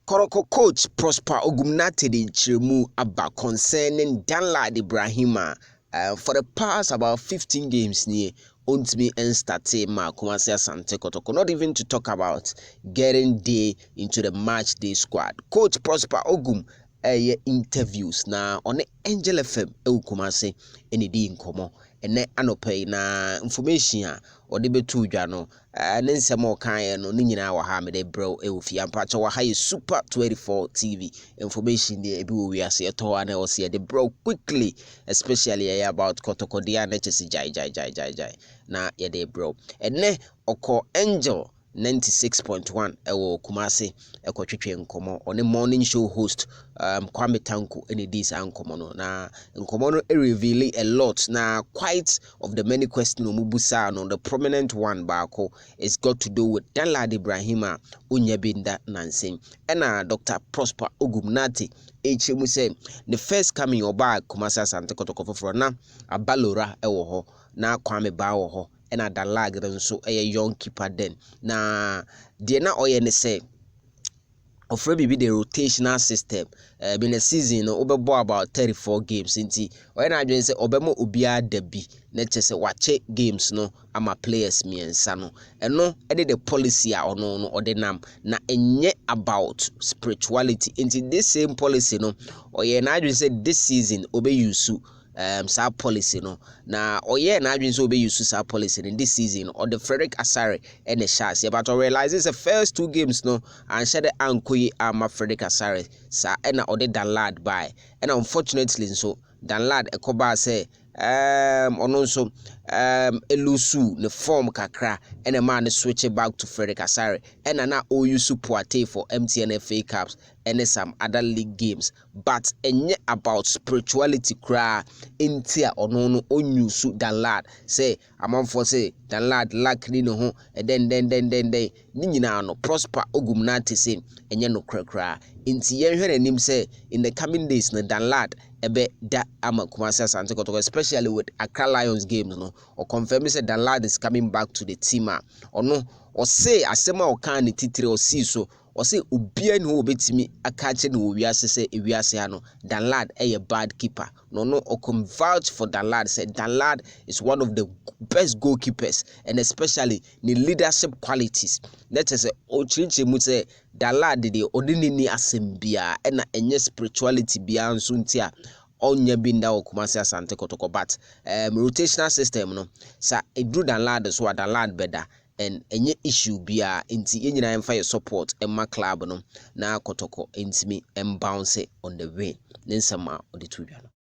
Kotoko coach Prosper Ogum de Chiremu about concerning Danlad Ibrahim for the past about 15 games near Untmi and State Ma Kumasi Asante Kotoko. Not even to talk about getting day into the match day squad. Coach Prosper Ogum interviews na on Angel FM Kumasi any day in Komo and anope na information or the betu jano and then some more kind no nina wa ha me de bro ewofi ampacho wa ha super 24 TV information there ebi we are say to and was here the bro quickly especially about Kotoko dia na chesi jai na ye de bro and ne oko Angel 96.1 ewo Kumasi ekotwetwe nkomo on the morning show host Kwame Tanko any this ankomo no na nkomo no reveal a lot na quite of the many questions omubusa no the prominent one baako is got to do with Danlad Ibrahim unyabinda nansem and Dr. Prosper Ogum HMU say the first coming oba Kumasi Asante Kotoko foforo na abalora ewo ho na Kwame ba wo ho and Danlad nso a young keeper then na de na oye ne say of be the rotational system in a season obebo about 34 games inti when I say obemo obia debi na chese wache games no ama players miensa no eno the policy a ono no odinam na enye about spirituality inti this same policy no oye na say this season obe use sa policy no na oye na adwin so be use sa policy in this season or the Frederick Asare and the Shas but realizes the first two games no and share the ankoyi ama Frederick Asare sa and or the Danlad by and unfortunately so Danlad ekoba say ono so elusu the form kakra and a man switch it back to Frederick Asare and na oyusu Poate for MTN FA Cups and some other league games but enye about spirituality kra intia ono no onyusu Danlad say amam for say Danlad lakni no ho and then ni nyina no Prosper Ogum say enye no kra inti yenhwe anim say in the coming days na Danlad ebe da ama Kumasi Asante Kotoko especially with Accra Lions games no or confirm say Danlad is coming back to the team or no or say asema o kan ni titire o si so or say ubia ni ho betimi akache ni wiase say wiase ano Danlad a bad keeper no or vouch for Danlad say Danlad is one of the best goalkeepers and especially the leadership qualities let us say o chinche mu say Danlad de odini ni asembia na enye spirituality bia nso ntia onya binda o Kumasi Asante Kotoko but rotational system no sa edru Danlad so Danlad beda and enye issue bia inti yenyina emfa your support emma club no na Kotoko intimi embounce on the way nensama odetudwa no